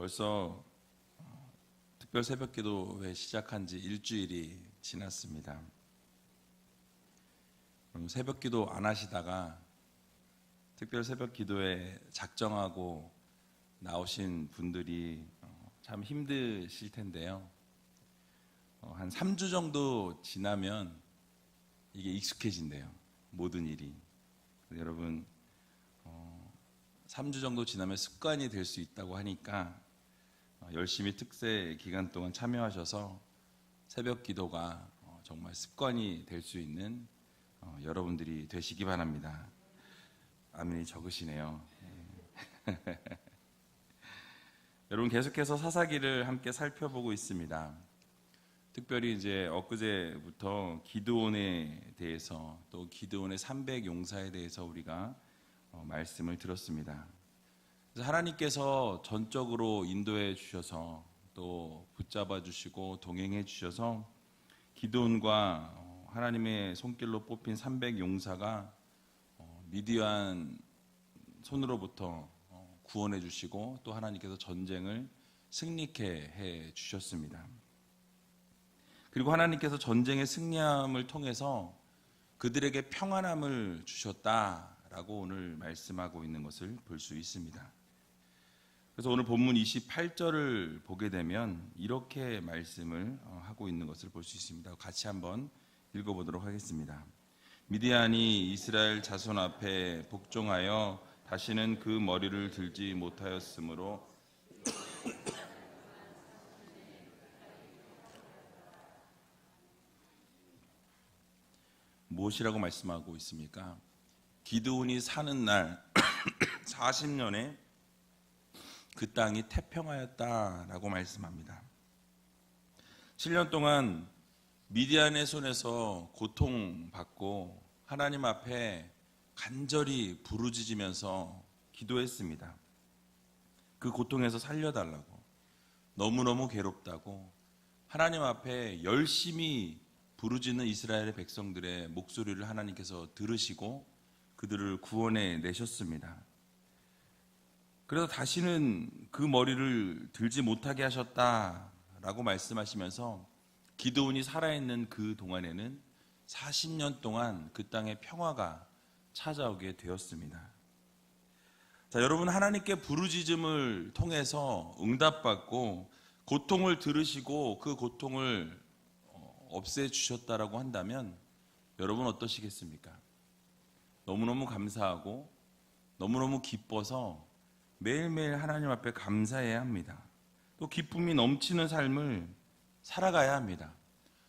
벌써 특별 새벽기도회 시작한 지 일주일이 지났습니다. 새벽기도 안 하시다가 특별 새벽기도회 작정하고 나오신 분들이 참 힘드실 텐데요. 한 3주 정도 지나면 이게 익숙해진대요. 모든 일이. 여러분 3주 정도 지나면 습관이 될 수 있다고 하니까 열심히 특세 기간 동안 참여하셔서 새벽 기도가 정말 습관이 될 수 있는 여러분들이 되시기 바랍니다. 아멘이 적으시네요. 여러분 계속해서 사사기를 함께 살펴보고 있습니다. 특별히 이제 엊그제부터 기드온에 대해서 또 기드온의 300용사에 대해서 우리가 말씀을 들었습니다. 그래서 하나님께서 전적으로 인도해 주셔서 또 붙잡아 주시고 동행해 주셔서 기드온과 하나님의 손길로 뽑힌 300용사가 미디안 손으로부터 구원해 주시고 또 하나님께서 전쟁을 승리케 해 주셨습니다. 그리고 하나님께서 전쟁의 승리함을 통해서 그들에게 평안함을 주셨다라고 오늘 말씀하고 있는 것을 볼 수 있습니다. 그래서 오늘 본문 28절을 보게 되면 이렇게 말씀을 하고 있는 것을 볼 수 있습니다. 같이 한번 읽어보도록 하겠습니다. 미디안이 이스라엘 자손 앞에 복종하여 다시는 그 머리를 들지 못하였으므로 무엇이라고 말씀하고 있습니까? 기드온이 사는 날 40년에 그 땅이 태평하였다라고 말씀합니다. 7년 동안 미디안의 손에서 고통받고 하나님 앞에 간절히 부르짖으면서 기도했습니다. 그 고통에서 살려달라고, 너무너무 괴롭다고 하나님 앞에 열심히 부르짖는 이스라엘의 백성들의 목소리를 하나님께서 들으시고 그들을 구원해 내셨습니다. 그래서 다시는 그 머리를 들지 못하게 하셨다라고 말씀하시면서 기드온이 살아있는 그 동안에는 40년 동안 그 땅에 평화가 찾아오게 되었습니다. 자, 여러분 하나님께 부르짖음을 통해서 응답받고 고통을 들으시고 그 고통을 없애주셨다라고 한다면 여러분 어떠시겠습니까? 너무너무 감사하고 너무너무 기뻐서 매일매일 하나님 앞에 감사해야 합니다. 또 기쁨이 넘치는 삶을 살아가야 합니다.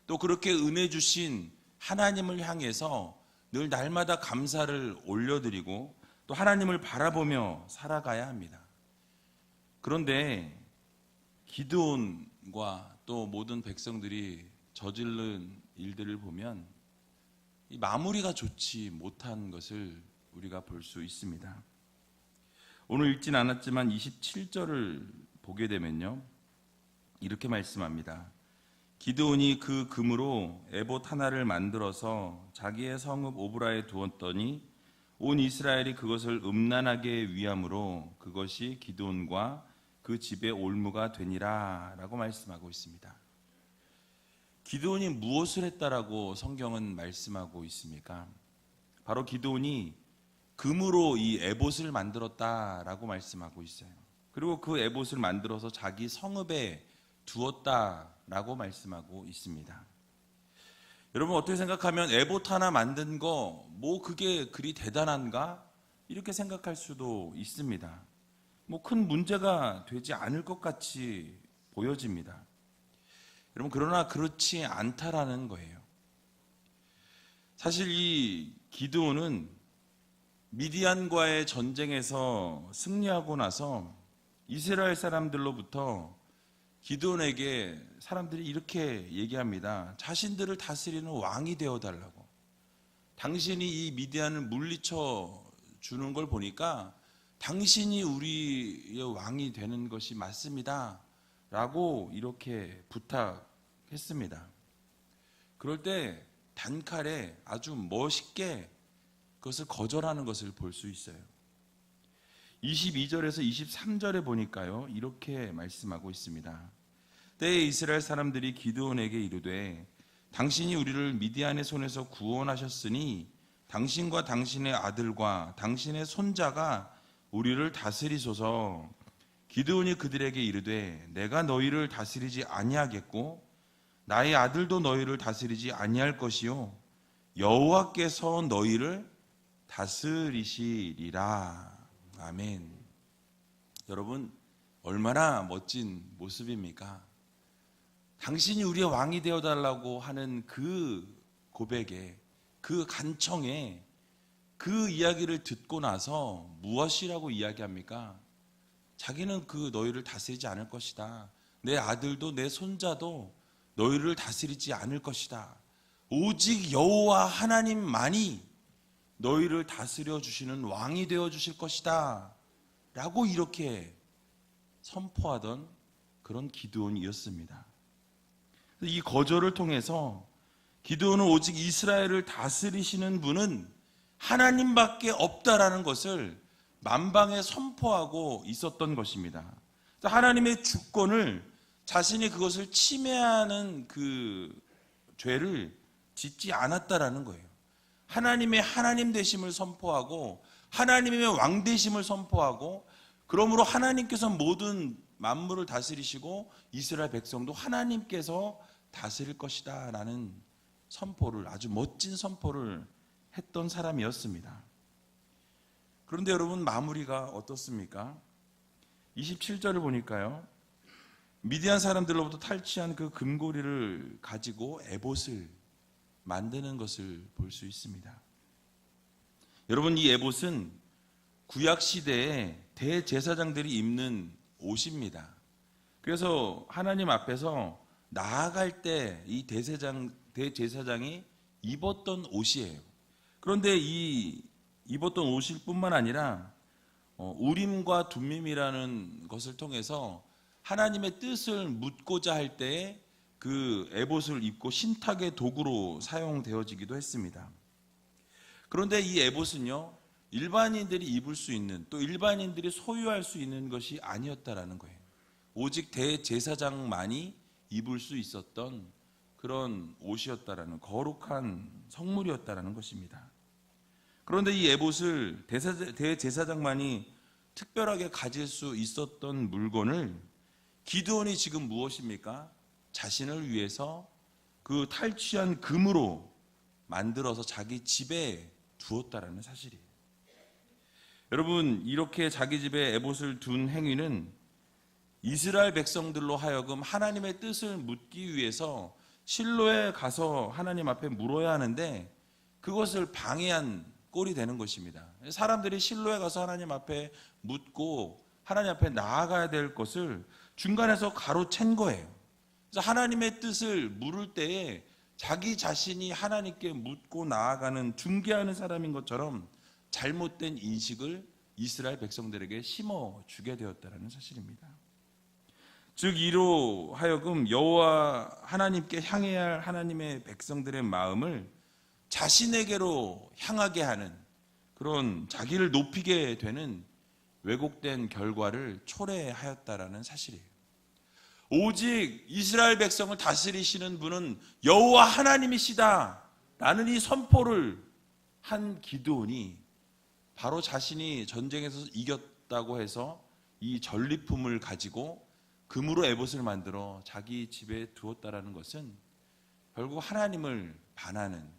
또 그렇게 은혜 주신 하나님을 향해서 늘 날마다 감사를 올려드리고 또 하나님을 바라보며 살아가야 합니다. 그런데 기드온과 또 모든 백성들이 저지른 일들을 보면 이 마무리가 좋지 못한 것을 우리가 볼 수 있습니다. 오늘 읽진 않았지만 27절을 보게 되면요, 이렇게 말씀합니다. 기드온이 그 금으로 에봇 하나를 만들어서 자기의 성읍 오브라에 두었더니 온 이스라엘이 그것을 음란하게 위함으로 그것이 기드온과 그 집의 올무가 되니라 라고 말씀하고 있습니다. 기드온이 무엇을 했다라고 성경은 말씀하고 있습니까? 바로 기드온이 금으로 이 에봇을 만들었다라고 말씀하고 있어요. 그리고 그 에봇을 만들어서 자기 성읍에 두었다라고 말씀하고 있습니다. 여러분 어떻게 생각하면 에봇 하나 만든 거 뭐 그게 그리 대단한가? 이렇게 생각할 수도 있습니다. 뭐 큰 문제가 되지 않을 것 같이 보여집니다. 여러분 그러나 그렇지 않다라는 거예요. 사실 이 기드온은 미디안과의 전쟁에서 승리하고 나서 이스라엘 사람들로부터 기드온에게 사람들이 이렇게 얘기합니다. 자신들을 다스리는 왕이 되어달라고. 당신이 이 미디안을 물리쳐 주는 걸 보니까 당신이 우리의 왕이 되는 것이 맞습니다 라고 이렇게 부탁했습니다. 그럴 때 단칼에 아주 멋있게 그것을 거절하는 것을 볼 수 있어요. 22절에서 23절에 보니까요, 이렇게 말씀하고 있습니다. 때에 이스라엘 사람들이 기드온에게 이르되 당신이 우리를 미디안의 손에서 구원하셨으니 당신과 당신의 아들과 당신의 손자가 우리를 다스리소서. 기드온이 그들에게 이르되 내가 너희를 다스리지 아니하겠고 나의 아들도 너희를 다스리지 아니할 것이요 여호와께서 너희를 다스리시리라. 아멘. 여러분, 얼마나 멋진 모습입니까? 당신이 우리의 왕이 되어달라고 하는 그 고백에, 그 간청에, 그 이야기를 듣고 나서 무엇이라고 이야기합니까? 자기는 그 너희를 다스리지 않을 것이다. 내 아들도 내 손자도 너희를 다스리지 않을 것이다. 오직 여호와 하나님만이 너희를 다스려 주시는 왕이 되어 주실 것이다 라고 이렇게 선포하던 그런 기드온이었습니다. 이 거절을 통해서 기드온은 오직 이스라엘을 다스리시는 분은 하나님밖에 없다라는 것을 만방에 선포하고 있었던 것입니다. 하나님의 주권을, 자신이 그것을 침해하는 그 죄를 짓지 않았다라는 거예요. 하나님의 하나님 되심을 선포하고 하나님의 왕 되심을 선포하고, 그러므로 하나님께서 모든 만물을 다스리시고 이스라엘 백성도 하나님께서 다스릴 것이다 라는 선포를, 아주 멋진 선포를 했던 사람이었습니다. 그런데 여러분, 마무리가 어떻습니까? 27절을 보니까요, 미디안 사람들로부터 탈취한 그 금고리를 가지고 에봇을 만드는 것을 볼 수 있습니다. 여러분, 이 에봇은 구약 시대에 대제사장들이 입는 옷입니다. 그래서 하나님 앞에서 나아갈 때 이 대제사장이 입었던 옷이에요. 그런데 이 입었던 옷일 뿐만 아니라 우림과 둠밈이라는 것을 통해서 하나님의 뜻을 묻고자 할 때에 그 에봇을 입고 신탁의 도구로 사용되어지기도 했습니다. 그런데 이 에봇은요, 일반인들이 입을 수 있는, 또 일반인들이 소유할 수 있는 것이 아니었다라는 거예요. 오직 대제사장만이 입을 수 있었던 그런 옷이었다라는, 거룩한 성물이었다라는 것입니다. 그런데 이 에봇을 대제사장만이 특별하게 가질 수 있었던 물건을 기드온이 지금 무엇입니까? 자신을 위해서 그 탈취한 금으로 만들어서 자기 집에 두었다라는 사실이에요. 여러분, 이렇게 자기 집에 에봇을 둔 행위는 이스라엘 백성들로 하여금 하나님의 뜻을 묻기 위해서 실로에 가서 하나님 앞에 물어야 하는데 그것을 방해한 꼴이 되는 것입니다. 사람들이 실로에 가서 하나님 앞에 묻고 하나님 앞에 나아가야 될 것을 중간에서 가로챈 거예요. 그래서 하나님의 뜻을 물을 때에 자기 자신이 하나님께 묻고 나아가는 중개하는 사람인 것처럼 잘못된 인식을 이스라엘 백성들에게 심어주게 되었다는 사실입니다. 즉, 이로 하여금 여호와 하나님께 향해야 할 하나님의 백성들의 마음을 자신에게로 향하게 하는, 그런 자기를 높이게 되는 왜곡된 결과를 초래하였다라는 사실이에요. 오직 이스라엘 백성을 다스리시는 분은 여호와 하나님이시다 라는 이 선포를 한 기드온이 바로 자신이 전쟁에서 이겼다고 해서 이 전리품을 가지고 금으로 에봇을 만들어 자기 집에 두었다라는 것은 결국 하나님을 반하는,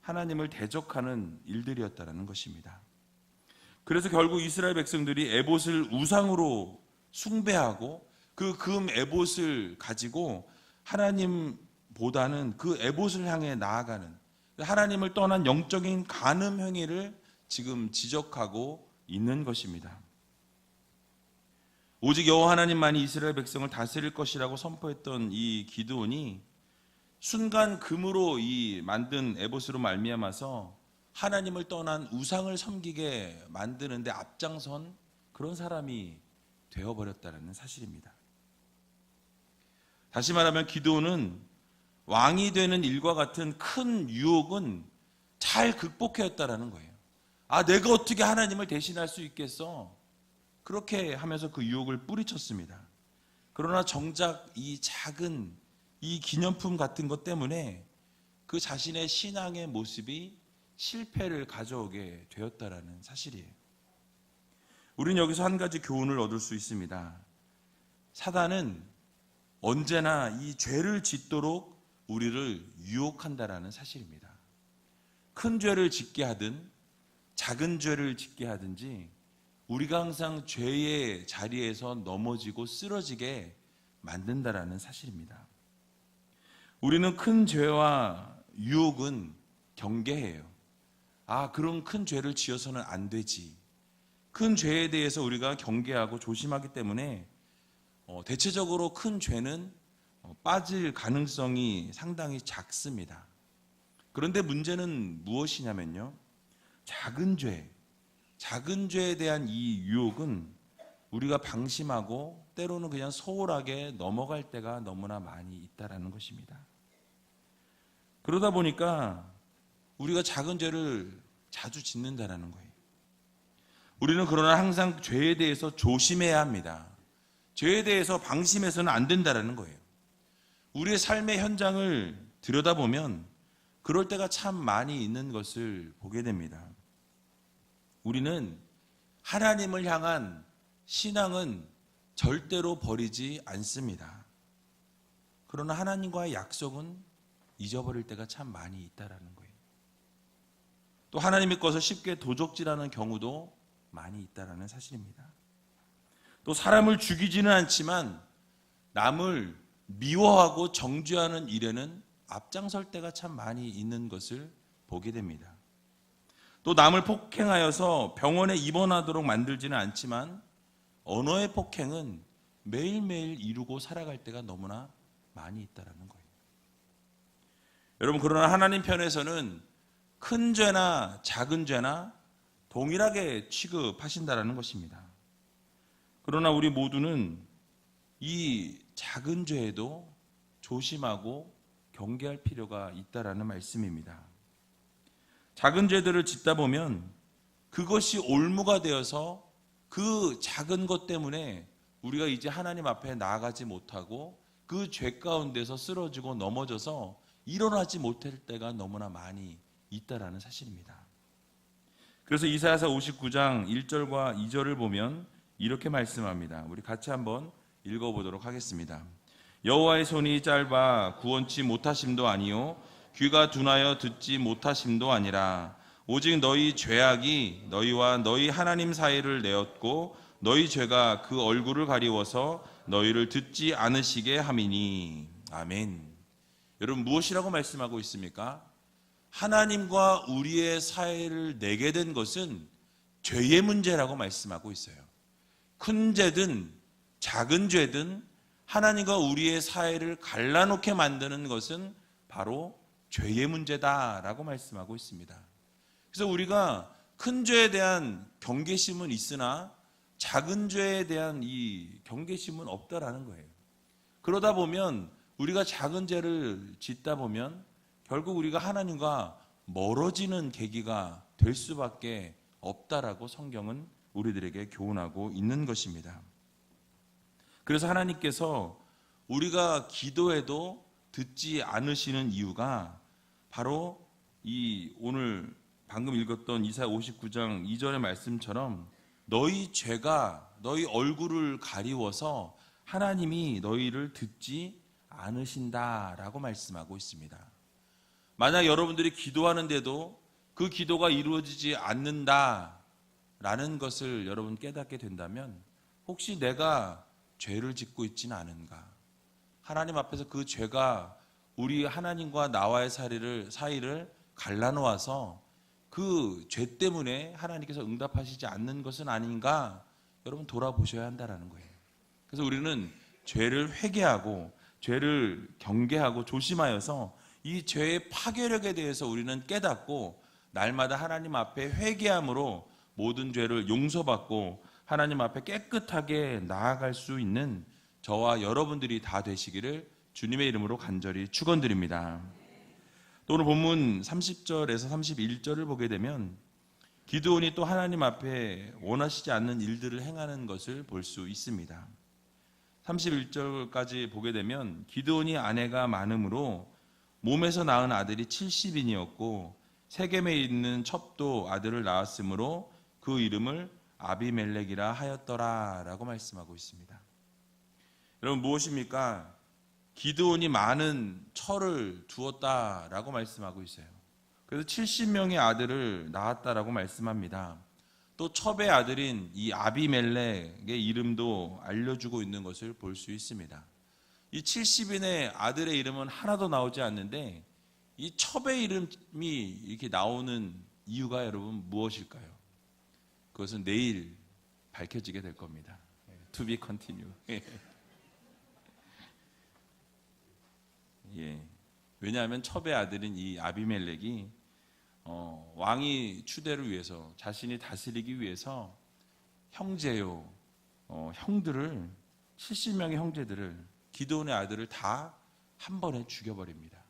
하나님을 대적하는 일들이었다라는 것입니다. 그래서 결국 이스라엘 백성들이 에봇을 우상으로 숭배하고 그 금 에봇을 가지고 하나님보다는 그 에봇을 향해 나아가는, 하나님을 떠난 영적인 간음 행위를 지금 지적하고 있는 것입니다. 오직 여호와 하나님만이 이스라엘 백성을 다스릴 것이라고 선포했던 이 기드온이 순간 금으로 이 만든 에봇으로 말미암아서 하나님을 떠난 우상을 섬기게 만드는데 앞장선 그런 사람이 되어버렸다는 사실입니다. 다시 말하면 기드온은 왕이 되는 일과 같은 큰 유혹은 잘 극복해왔다라는 거예요. 아, 내가 어떻게 하나님을 대신할 수 있겠어? 그렇게 하면서 그 유혹을 뿌리쳤습니다. 그러나 정작 이 작은 이 기념품 같은 것 때문에 그 자신의 신앙의 모습이 실패를 가져오게 되었다라는 사실이에요. 우리는 여기서 한 가지 교훈을 얻을 수 있습니다. 사단은 언제나 이 죄를 짓도록 우리를 유혹한다라는 사실입니다. 큰 죄를 짓게 하든 작은 죄를 짓게 하든지 우리가 항상 죄의 자리에서 넘어지고 쓰러지게 만든다라는 사실입니다. 우리는 큰 죄와 유혹은 경계해요. 그런 큰 죄를 지어서는 안 되지. 큰 죄에 대해서 우리가 경계하고 조심하기 때문에 대체적으로 큰 죄는 빠질 가능성이 상당히 작습니다. 그런데 문제는 무엇이냐면요. 작은 죄에 대한 이 유혹은 우리가 방심하고 때로는 그냥 소홀하게 넘어갈 때가 너무나 많이 있다라는 것입니다. 그러다 보니까 우리가 작은 죄를 자주 짓는다라는 거예요. 우리는 그러나 항상 죄에 대해서 조심해야 합니다. 죄에 대해서 방심해서는 안 된다라는 거예요. 우리의 삶의 현장을 들여다보면 그럴 때가 참 많이 있는 것을 보게 됩니다. 우리는 하나님을 향한 신앙은 절대로 버리지 않습니다. 그러나 하나님과의 약속은 잊어버릴 때가 참 많이 있다라는 거예요. 또 하나님의 것을 쉽게 도적질하는 경우도 많이 있다라는 사실입니다. 또 사람을 죽이지는 않지만 남을 미워하고 정죄하는 일에는 앞장설 때가 참 많이 있는 것을 보게 됩니다. 또 남을 폭행하여서 병원에 입원하도록 만들지는 않지만 언어의 폭행은 매일매일 이루고 살아갈 때가 너무나 많이 있다라는 거예요. 여러분, 그러나 하나님 편에서는 큰 죄나 작은 죄나 동일하게 취급하신다라는 것입니다. 그러나 우리 모두는 이 작은 죄에도 조심하고 경계할 필요가 있다라는 말씀입니다. 작은 죄들을 짓다 보면 그것이 올무가 되어서 그 작은 것 때문에 우리가 이제 하나님 앞에 나아가지 못하고 그 죄 가운데서 쓰러지고 넘어져서 일어나지 못할 때가 너무나 많이 있다라는 사실입니다. 그래서 이사야서 59장 1절과 2절을 보면 이렇게 말씀합니다. 우리 같이 한번 읽어보도록 하겠습니다. 여호와의 손이 짧아 구원치 못하심도 아니요 귀가 둔하여 듣지 못하심도 아니라 오직 너희 죄악이 너희와 너희 하나님 사이를 내었고 너희 죄가 그 얼굴을 가리워서 너희를 듣지 않으시게 함이니. 아멘. 여러분, 무엇이라고 말씀하고 있습니까? 하나님과 우리의 사이를 내게 된 것은 죄의 문제라고 말씀하고 있어요. 큰 죄든 작은 죄든 하나님과 우리의 사이를 갈라놓게 만드는 것은 바로 죄의 문제다라고 말씀하고 있습니다. 그래서 우리가 큰 죄에 대한 경계심은 있으나 작은 죄에 대한 이 경계심은 없다라는 거예요. 그러다 보면 우리가 작은 죄를 짓다 보면 결국 우리가 하나님과 멀어지는 계기가 될 수밖에 없다라고 성경은 우리들에게 교훈하고 있는 것입니다. 그래서 하나님께서 우리가 기도해도 듣지 않으시는 이유가 바로 이 오늘 방금 읽었던 이사야 59장 2절의 말씀처럼 너희 죄가 너희 얼굴을 가리워서 하나님이 너희를 듣지 않으신다라고 말씀하고 있습니다. 만약 여러분들이 기도하는데도 그 기도가 이루어지지 않는다라는 것을 여러분 깨닫게 된다면 혹시 내가 죄를 짓고 있지는 않은가? 하나님 앞에서 그 죄가 우리 하나님과 나와의 사이를 갈라놓아서 그 죄 때문에 하나님께서 응답하시지 않는 것은 아닌가? 여러분 돌아보셔야 한다는 거예요. 그래서 우리는 죄를 회개하고 죄를 경계하고 조심하여서 이 죄의 파괴력에 대해서 우리는 깨닫고 날마다 하나님 앞에 회개함으로 모든 죄를 용서받고 하나님 앞에 깨끗하게 나아갈 수 있는 저와 여러분들이 다 되시기를 주님의 이름으로 간절히 축원드립니다. 또 오늘 본문 30절에서 31절을 보게 되면 기드온이 또 하나님 앞에 원하시지 않는 일들을 행하는 것을 볼 수 있습니다. 31절까지 보게 되면 기드온이 아내가 많음으로 몸에서 낳은 아들이 70인이었고 세겜에 있는 첩도 아들을 낳았으므로 그 이름을 아비멜렉이라 하였더라 라고 말씀하고 있습니다. 여러분, 무엇입니까? 기드온이 많은 철을 두었다라고 말씀하고 있어요. 그래서 70명의 아들을 낳았다라고 말씀합니다. 또 첩의 아들인 이 아비멜렉의 이름도 알려주고 있는 것을 볼 수 있습니다. 이 70인의 아들의 이름은 하나도 나오지 않는데 이 첩의 이름이 이렇게 나오는 이유가 여러분 무엇일까요? 그것은 내일 밝혀지게 될 겁니다. To be continue. 예. 왜냐하면 첩의 아들인 이 아비멜렉이 왕이 추대를 위해서 자신이 다스리기 위해서 형제요, 형들을 70명의 형제들을 기드온의 아들을 다 한 번에 죽여버립니다.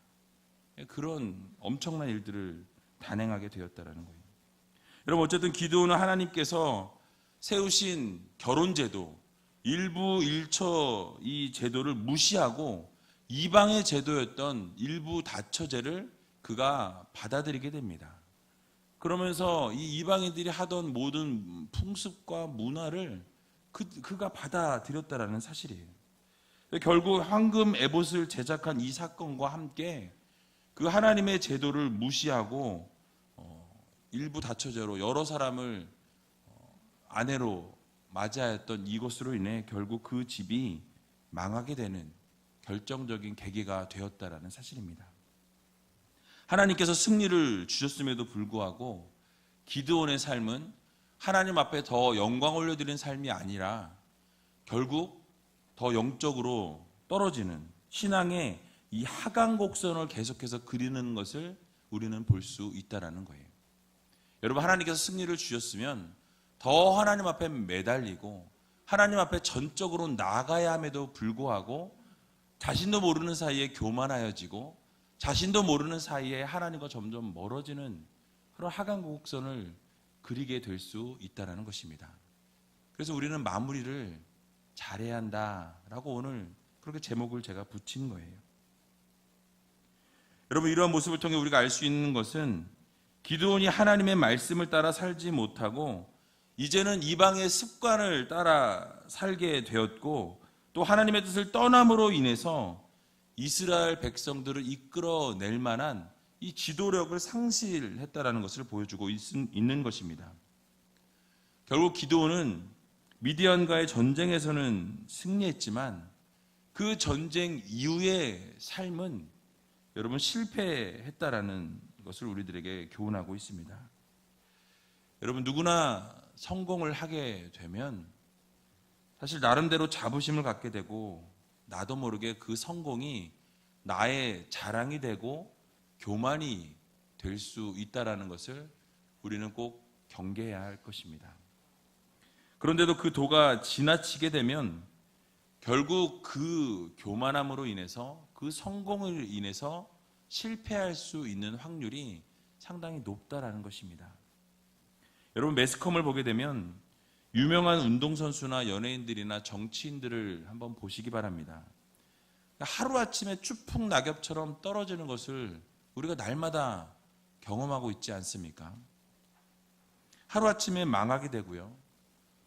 그런 엄청난 일들을 단행하게 되었다라는 거예요. 여러분, 어쨌든 기드온은 하나님께서 세우신 결혼제도, 일부 일처 이 제도를 무시하고 이방의 제도였던 일부 다처제를 그가 받아들이게 됩니다. 그러면서 이 이방인들이 하던 모든 풍습과 문화를 그가 받아들였다라는 사실이에요. 결국 황금 에봇을 제작한 이 사건과 함께 그 하나님의 제도를 무시하고 일부 다처제로 여러 사람을 아내로 맞이하였던 이것으로 인해 결국 그 집이 망하게 되는 결정적인 계기가 되었다라는 사실입니다. 하나님께서 승리를 주셨음에도 불구하고 기드온의 삶은 하나님 앞에 더 영광 올려드리는 삶이 아니라 결국 더 영적으로 떨어지는 신앙의 이 하강곡선을 계속해서 그리는 것을 우리는 볼 수 있다는 거예요. 여러분, 하나님께서 승리를 주셨으면 더 하나님 앞에 매달리고 하나님 앞에 전적으로 나아가야 함에도 불구하고 자신도 모르는 사이에 교만하여지고 자신도 모르는 사이에 하나님과 점점 멀어지는 그런 하강곡선을 그리게 될 수 있다는 것입니다. 그래서 우리는 마무리를 잘해야 한다라고 오늘 그렇게 제목을 제가 붙인 거예요. 여러분, 이러한 모습을 통해 우리가 알 수 있는 것은 기드온이 하나님의 말씀을 따라 살지 못하고 이제는 이방의 습관을 따라 살게 되었고 또 하나님의 뜻을 떠남으로 인해서 이스라엘 백성들을 이끌어낼 만한 이 지도력을 상실했다라는 것을 보여주고 있는 것입니다. 결국 기드온은 미디안과의 전쟁에서는 승리했지만 그 전쟁 이후의 삶은 여러분 실패했다라는 것을 우리들에게 교훈하고 있습니다. 여러분, 누구나 성공을 하게 되면 사실 나름대로 자부심을 갖게 되고 나도 모르게 그 성공이 나의 자랑이 되고 교만이 될 수 있다라는 것을 우리는 꼭 경계해야 할 것입니다. 그런데도 그 도가 지나치게 되면 결국 그 교만함으로 인해서 그 성공을 인해서 실패할 수 있는 확률이 상당히 높다라는 것입니다. 여러분, 매스컴을 보게 되면 유명한 운동선수나 연예인들이나 정치인들을 한번 보시기 바랍니다. 하루아침에 추풍 낙엽처럼 떨어지는 것을 우리가 날마다 경험하고 있지 않습니까? 하루아침에 망하게 되고요.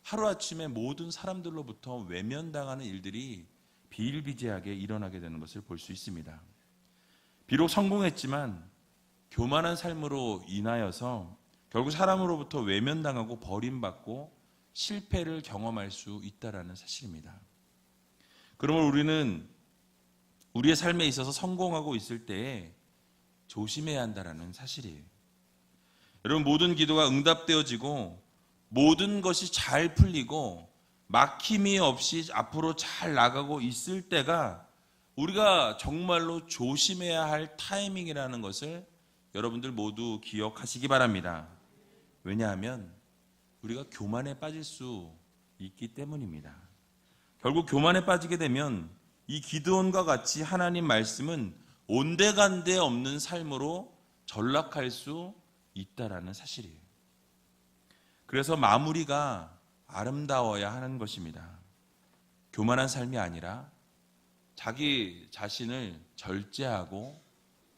하루아침에 모든 사람들로부터 외면당하는 일들이 비일비재하게 일어나게 되는 것을 볼 수 있습니다. 비록 성공했지만 교만한 삶으로 인하여서 결국 사람으로부터 외면당하고 버림받고 실패를 경험할 수 있다는 사실입니다. 그러면 우리는 우리의 삶에 있어서 성공하고 있을 때에 조심해야 한다는 사실이에요. 여러분, 모든 기도가 응답되어지고 모든 것이 잘 풀리고 막힘이 없이 앞으로 잘 나가고 있을 때가 우리가 정말로 조심해야 할 타이밍이라는 것을 여러분들 모두 기억하시기 바랍니다. 왜냐하면 우리가 교만에 빠질 수 있기 때문입니다. 결국 교만에 빠지게 되면 이 기드온과 같이 하나님 말씀은 온데간데 없는 삶으로 전락할 수 있다라는 사실이에요. 그래서 마무리가 아름다워야 하는 것입니다. 교만한 삶이 아니라 자기 자신을 절제하고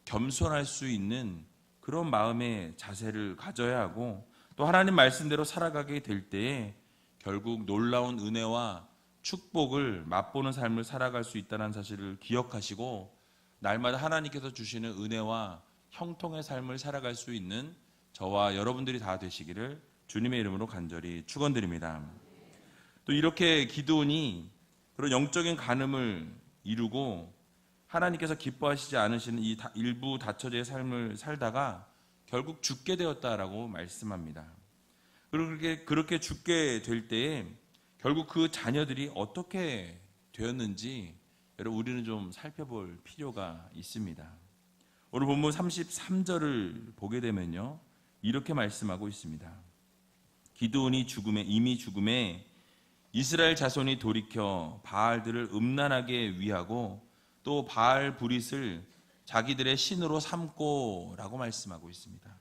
겸손할 수 있는 그런 마음의 자세를 가져야 하고, 또 하나님 말씀대로 살아가게 될 때에 결국 놀라운 은혜와 축복을 맛보는 삶을 살아갈 수 있다는 사실을 기억하시고, 날마다 하나님께서 주시는 은혜와 형통의 삶을 살아갈 수 있는 저와 여러분들이 다 되시기를 주님의 이름으로 간절히 축원드립니다. 또 이렇게 기드온이 그런 영적인 간음을 이루고 하나님께서 기뻐하시지 않으시는 이 일부 다처제의 삶을 살다가 결국 죽게 되었다라고 말씀합니다. 그렇게 죽게 될 때에 결국 그 자녀들이 어떻게 되었는지 여러분 우리는 좀 살펴볼 필요가 있습니다. 오늘 본문 33절을 보게 되면요, 이렇게 말씀하고 있습니다. 기드온이 이미 죽음에 이스라엘 자손이 돌이켜 바알들을 음란하게 위하고 또 바알 브릿을 자기들의 신으로 삼고라고 말씀하고 있습니다.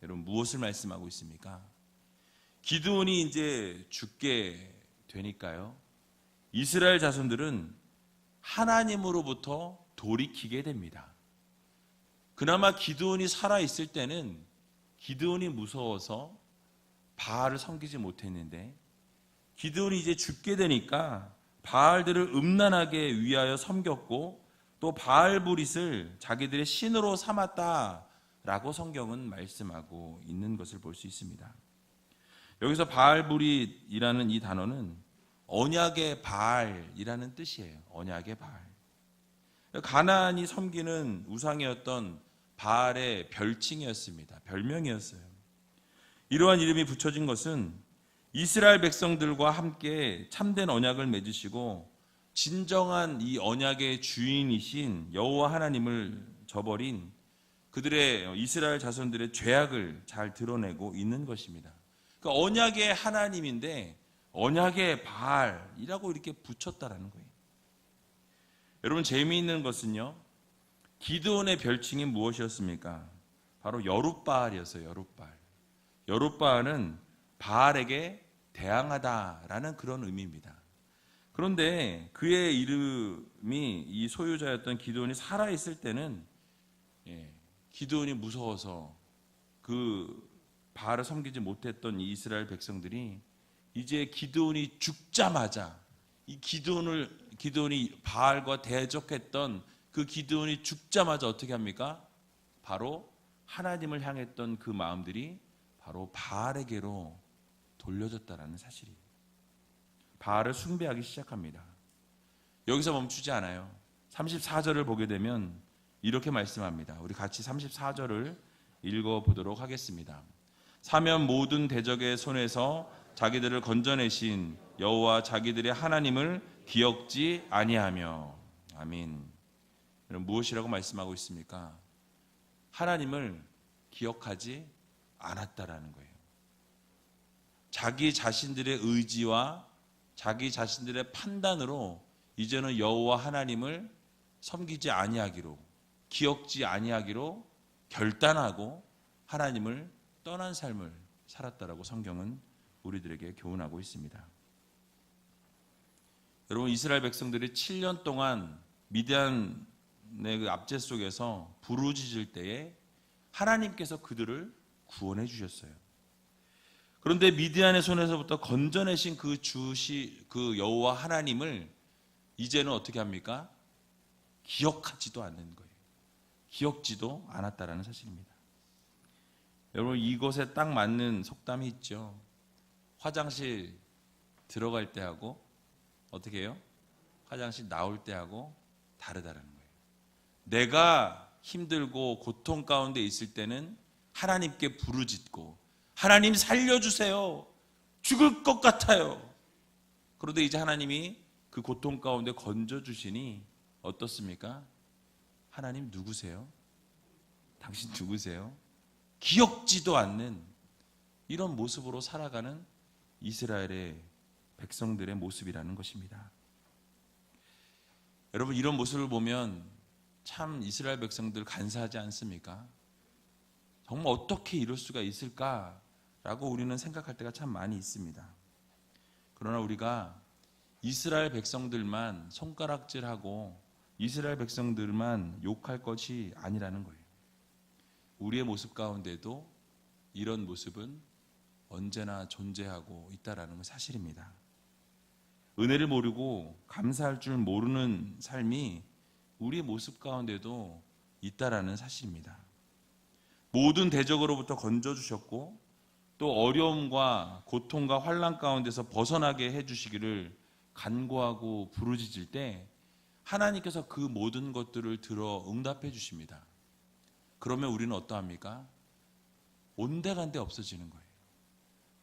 여러분 무엇을 말씀하고 있습니까? 기드온이 이제 죽게 되니까요, 이스라엘 자손들은 하나님으로부터 돌이키게 됩니다. 그나마 기드온이 살아있을 때는 기드온이 무서워서 바알을 섬기지 못했는데, 기드온이 이제 죽게 되니까 바알들을 음란하게 위하여 섬겼고 또 바알브릿을 자기들의 신으로 삼았다라고 성경은 말씀하고 있는 것을 볼 수 있습니다. 여기서 바알브릿이라는 이 단어는 언약의 바알이라는 뜻이에요. 언약의 바알. 가나안이 섬기는 우상이었던 바알의 별칭이었습니다. 별명이었어요. 이러한 이름이 붙여진 것은 이스라엘 백성들과 함께 참된 언약을 맺으시고 진정한 이 언약의 주인이신 여호와 하나님을 저버린 그들의 이스라엘 자손들의 죄악을 잘 드러내고 있는 것입니다. 그러니까 언약의 하나님인데 언약의 바알이라고 이렇게 붙였다라는 거예요. 여러분 재미있는 것은요, 기드온의 별칭이 무엇이었습니까? 바로 여룻바알이었어요. 여룻바알은 바알에게 대항하다라는 그런 의미입니다. 그런데 그의 이름이 이 소유자였던 기드온이 살아있을 때는 기드온이 무서워서 그 바알을 섬기지 못했던 이 이스라엘 백성들이 이제 기드온이 죽자마자 이 기드온이 바알과 대적했던 그 기드온이 죽자마자 어떻게 합니까? 바로 하나님을 향했던 그 마음들이 바로 바알에게로 돌려졌다라는 사실이에요. 바알을 숭배하기 시작합니다. 여기서 멈추지 않아요. 34절을 보게 되면 이렇게 말씀합니다. 우리 같이 34절을 읽어보도록 하겠습니다. 사면 모든 대적의 손에서 자기들을 건져내신 여호와 자기들의 하나님을 기억지 아니하며. 아멘. 여러분 무엇이라고 말씀하고 있습니까? 하나님을 기억하지 않았다라는 거예요. 자기 자신들의 의지와 자기 자신들의 판단으로 이제는 여호와 하나님을 섬기지 아니하기로, 기억지 아니하기로 결단하고 하나님을 떠난 삶을 살았다라고 성경은 우리들에게 교훈하고 있습니다. 여러분 이스라엘 백성들이 7년 동안 미디안의 그 압제 속에서 부르짖을 때에 하나님께서 그들을 구원해 주셨어요. 그런데 미디안의 손에서부터 건져내신 그 여호와 하나님을 이제는 어떻게 합니까? 기억하지도 않는 거예요. 기억지도 않았다라는 사실입니다. 여러분 이것에 딱 맞는 속담이 있죠. 화장실 들어갈 때하고 어떻게 해요? 화장실 나올 때하고 다르다라는 거예요. 내가 힘들고 고통 가운데 있을 때는 하나님께 부르짖고 하나님 살려주세요. 죽을 것 같아요. 그런데 이제 하나님이 그 고통 가운데 건져주시니 어떻습니까? 하나님 누구세요? 당신 누구세요? 기억지도 않는 이런 모습으로 살아가는 이스라엘의 백성들의 모습이라는 것입니다. 여러분 이런 모습을 보면 참 이스라엘 백성들 간사하지 않습니까? 정말 어떻게 이럴 수가 있을까라고 라고 우리는 생각할 때가 참 많이 있습니다. 그러나 우리가 이스라엘 백성들만 손가락질하고 이스라엘 백성들만 욕할 것이 아니라는 거예요. 우리의 모습 가운데도 이런 모습은 언제나 존재하고 있다라는 건 사실입니다. 은혜를 모르고 감사할 줄 모르는 삶이 우리의 모습 가운데도 있다라는 사실입니다. 모든 대적으로부터 건져주셨고 또 어려움과 고통과 환난 가운데서 벗어나게 해주시기를 간구하고 부르짖을 때 하나님께서 그 모든 것들을 들어 응답해 주십니다. 그러면 우리는 어떠합니까? 온데간데 없어지는 거예요.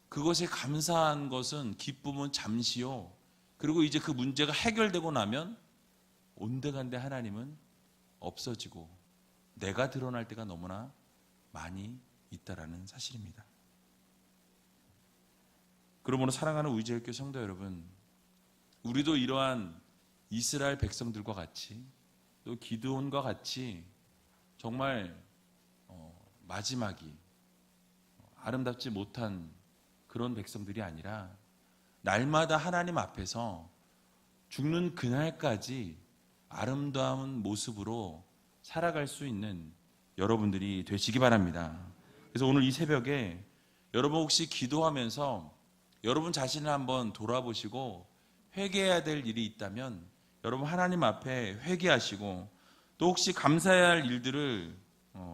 그것에 감사한 것은 기쁨은 잠시요. 그리고 이제 그 문제가 해결되고 나면 온데간데 하나님은 없어지고 내가 드러날 때가 너무나 많이 있다라는 사실입니다. 그러므로 사랑하는 우리제일교회 성도 여러분, 우리도 이러한 이스라엘 백성들과 같이 또 기드온과 같이 정말 마지막이 아름답지 못한 그런 백성들이 아니라 날마다 하나님 앞에서 죽는 그날까지 아름다운 모습으로 살아갈 수 있는 여러분들이 되시기 바랍니다. 그래서 오늘 이 새벽에 여러분 혹시 기도하면서 여러분 자신을 한번 돌아보시고 회개해야 될 일이 있다면 여러분 하나님 앞에 회개하시고 또 혹시 감사해야 할 일들을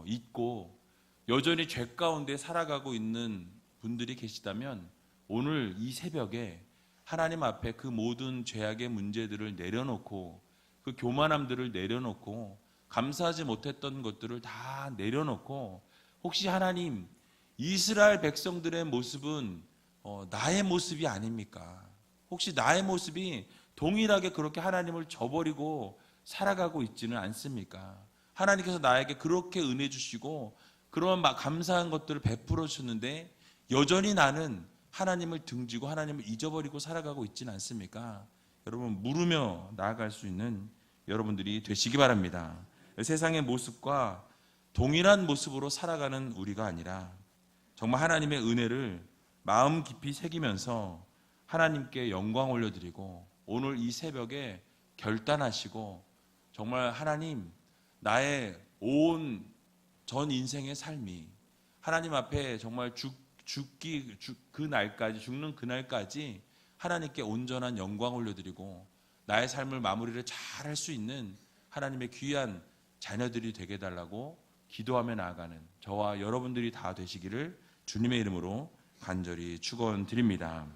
잊고 여전히 죄 가운데 살아가고 있는 분들이 계시다면 오늘 이 새벽에 하나님 앞에 그 모든 죄악의 문제들을 내려놓고 그 교만함들을 내려놓고 감사하지 못했던 것들을 다 내려놓고 혹시 하나님 이스라엘 백성들의 모습은 나의 모습이 아닙니까? 혹시 나의 모습이 동일하게 그렇게 하나님을 저버리고 살아가고 있지는 않습니까? 하나님께서 나에게 그렇게 은혜 주시고 그런 감사한 것들을 베풀어 주는데 여전히 나는 하나님을 등지고 하나님을 잊어버리고 살아가고 있지는 않습니까? 여러분 물으며 나아갈 수 있는 여러분들이 되시기 바랍니다. 세상의 모습과 동일한 모습으로 살아가는 우리가 아니라 정말 하나님의 은혜를 마음 깊이 새기면서 하나님께 영광 올려드리고 오늘 이 새벽에 결단하시고 정말 하나님 나의 온 전 인생의 삶이 하나님 앞에 정말 죽는 그날까지 하나님께 온전한 영광 올려드리고 나의 삶을 마무리를 잘 할 수 있는 하나님의 귀한 자녀들이 되게 해달라고 기도하며 나아가는 저와 여러분들이 다 되시기를 주님의 이름으로 간절히 축원드립니다.